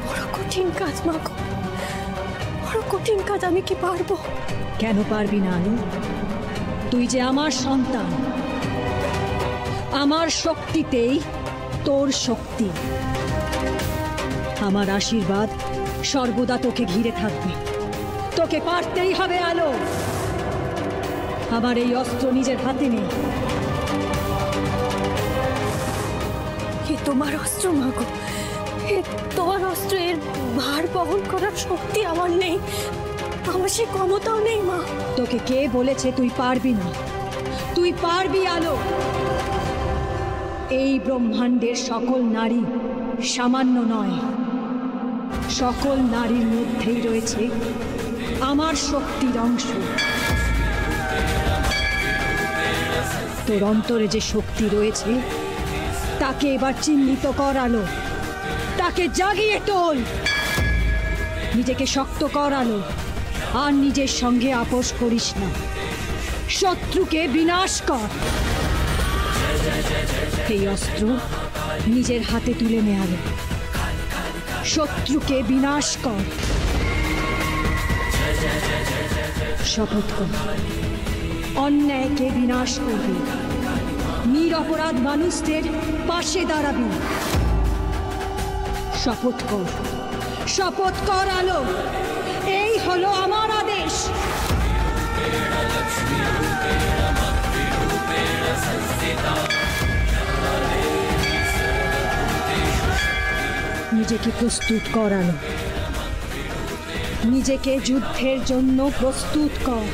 বড় কঠিন কাজ মা গো, বড় কঠিন কাজ। আমি কি পারবো? কেন পারবি না আলো? তুই যে আমার সন্তান, আমার শক্তিতেই তোর শক্তি। আমার আশীর্বাদ সর্বদা তোকে ঘিরে থাকবে। তোকে পারতেই হবে আলো। আমার এই অস্ত্র নিজের হাতে নেই। এ তোমার অস্ত্র মা গো, এ তোমার অস্ত্র। এর ভার বহন করার শক্তি আমার নেই, আমার সে ক্ষমতাও নেই মা। তোকে কে বলেছে তুই পারবি না? তুই পারবি আলো। এই ব্রহ্মাণ্ডের সকল নারী সামান্য নয়, সকল নারীর মধ্যেই রয়েছে আমার শক্তির অংশ। তোর অন্তরে যে শক্তি রয়েছে তাকে এবার চিহ্নিত কর আলো, তাকে জাগিয়ে তোল। নিজেকে শক্ত কর আলো, আর নিজের সঙ্গে আপোষ করিস না। শত্রুকে বিনাশ কর। এই অস্ত্র নিজের হাতে তুলে নে আলো। শত্রুকে বিনাশ কর। শপথ কর অন্যায়কে বিনাশ করবি, নিরপরাধ মানুষদের পাশে দাঁড়াবি। শপথ কর, শপথ কর আলো। এই হলো আমার আদেশ। নিজেকে প্রস্তুত কর আলো। নিজেকে যুদ্ধের জন্য প্রস্তুত কর।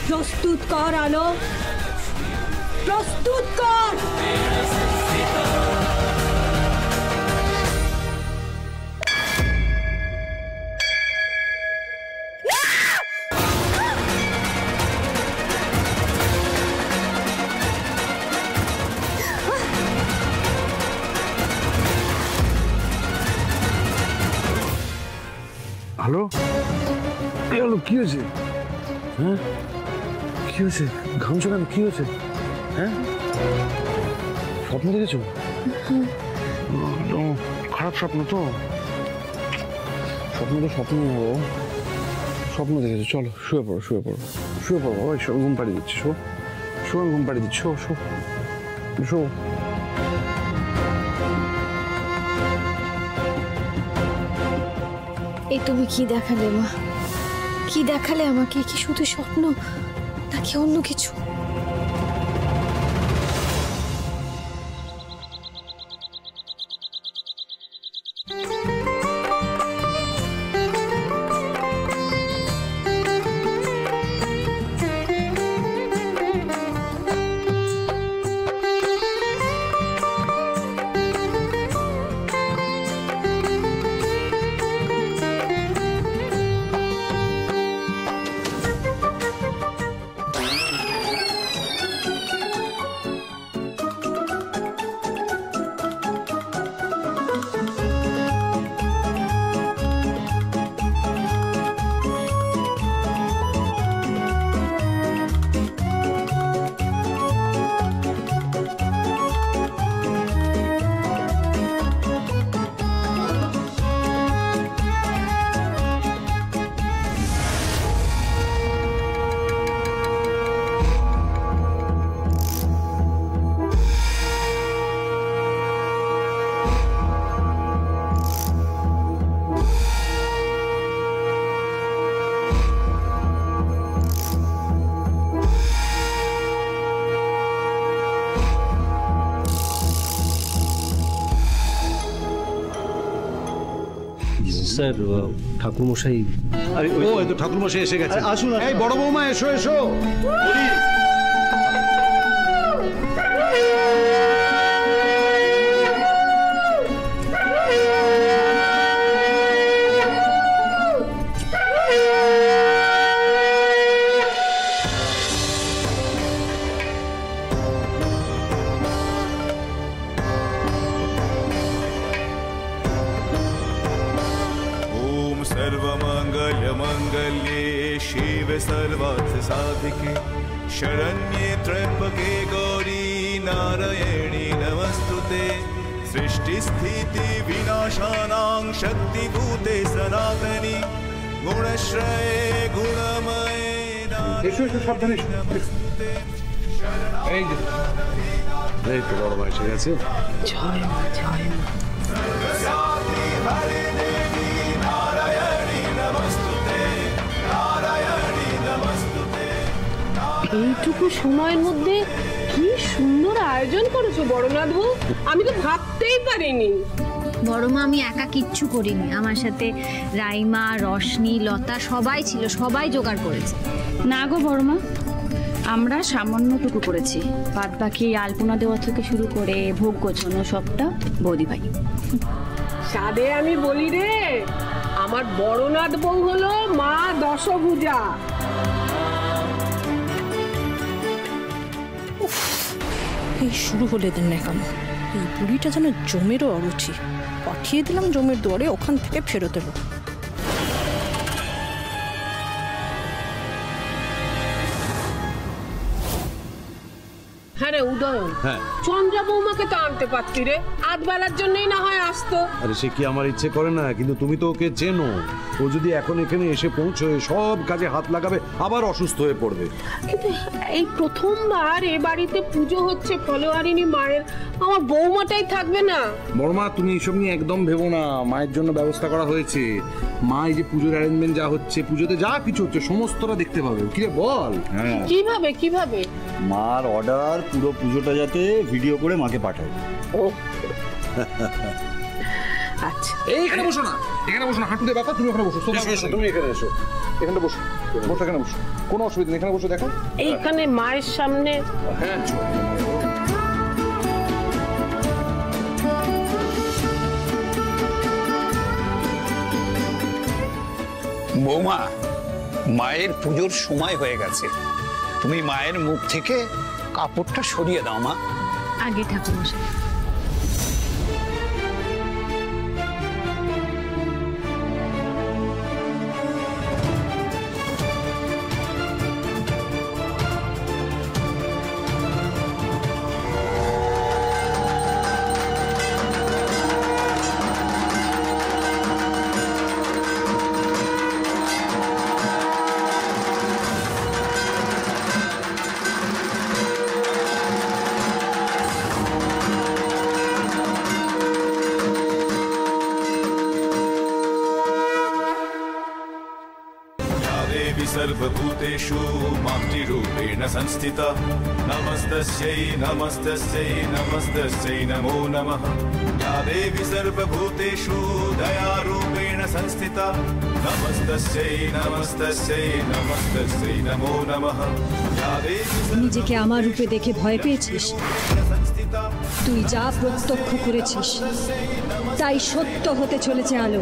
প্রস্তুত কর আলো, প্রস্তুত কর। হ্যালো, হ্যালো, কি হয়েছে? হ্যাঁ, কি হয়েছে? ঘামছো কেন? কি হয়েছে? হ্যাঁ, স্বপ্ন দেখেছো? খারাপ স্বপ্ন তো? স্বপ্ন তো স্বপ্ন হবো। স্বপ্ন দেখেছো? চলো শুয়ে পড়ো, শুয়ে পড়ো, শুয়ে পড়ো বাবা। সব ঘুম পাড়িয়ে দিচ্ছি। শো, শো, ঘুম পাড়িয়ে দিচ্ছি। Show, show, show. এই তুমি কি দেখালে মা? কি দেখালে আমাকে? কি শুধু স্বপ্ন নাকি অন্য কিছু? স্যার, ঠাকুরমশাই। আরে ও, এই তো ঠাকুরমশাই এসে গেছে। আসুন। এই বড় বৌমা, এসো এসো। सर्वार्थ साधिके शरण्ये त्र्यंबके गौरी नारायणी नमस्तुते सृष्टिस्थिति विनाशानां शक्तिभूते सनातनी गुणश्रये गुणमये এসো এসো সাবধানে এসো। এই যে এই তো বড় মা এসে গেছে। এইটুকু সময়ের মধ্যে কি সুন্দর আয়োজন করেছো বড়নাথ বউ, আমি তো ভাবতেই পারিনি। বড় মা, আমি একা কিচ্ছু করিনি, আমার সাথে রাইমা, রশনি, লতা সবাই ছিল, সবাই জোগাড় করেছে। না গো বড় মা, আমরা সামান্যটুকু করেছি, বাদ বাকি আলপনা দেওয়া থেকে শুরু করে ভোগ গোছানো সবটা বৌদি ভাই। সাদে আমি বলি রে, আমার বড়নাথ বউ হলো মা দশভুজা। এই শুরু হলে দেন না কেন? এই বুড়িটা যেন জমেরও অরুচি। পাঠিয়ে দিলাম জমের দুয়ারে, ওখান থেকে ফেরত এলো। হ্যাঁ রে উদয়ন, হ্যাঁ চন্দ্রা বৌমাকে তো আনতে পারতি রে, আধ বেলার জন্যই না হয় আসতো। আরে সে কি আমার ইচ্ছে করে না, কিন্তু তুমি তো ওকে চেনো। ও যদি এখন এখানে এসে পৌঁছয় সব কাজে হাত লাগাবে, আবার অসুস্থ হয়ে পড়বে। কিন্তু এই প্রথমবার এ বাড়িতে পুজো হচ্ছে ফলোয়ারিনী মায়ের, আমার বৌমাটাই থাকবে না। বড় মা তুমি এসব নিয়ে একদম ভেবো না, মায়ের জন্য ব্যবস্থা করা হয়েছে। মা এই যে পুজোর অ্যারেঞ্জমেন্ট যা হচ্ছে, পুজোতে যা কিছু হচ্ছে সমস্তটা দেখতে পাবে। কি রে বল? হ্যাঁ কিভাবে কিভাবে? মার অর্ডার পুরো পুজোটা যাতে ভিডিও করে মাকে পাঠায়। ও আচ্ছা, এইখানে বসো না, এখানে বসো না, হাঁটু দিয়ে ব্যথা, তুমি ওখানে বসো। তুমি এখানে এসো, এখানে বসো, বসো এখানে বসো, কোনো অসুবিধা নেই, এখানে বসো। দেখো এইখানে মায়ের সামনে। হ্যাঁ বৌমা, মায়ের পুজোর সময় হয়ে গেছে, তুমি মায়ের মুখ থেকে কাপড়টা সরিয়ে দাও মা। আগে ঠাকুরমশাই। सर्वभूतेषु मातृरूपेण संस्थिता नमस्तस्यै नमस्तस्यै नमस्तस्यै नमो नमः। या देवी सर्वभूतेषु दयारूपेण संस्थिता नमस्तस्यै नमस्तस्यै नमस्तस्यै नमो नमः। या देवी নিজেকে আমার রূপে দেখে ভয় পেয়েছিস? তুই যা প্রত্যক্ষ করেছিস তাই সত্য হতে চলেছে আলো।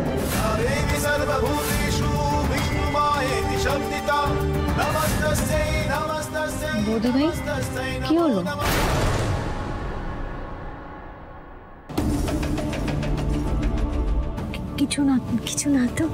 বৌদি ভাই, কি হলো? কিছু না, কিছু না তো।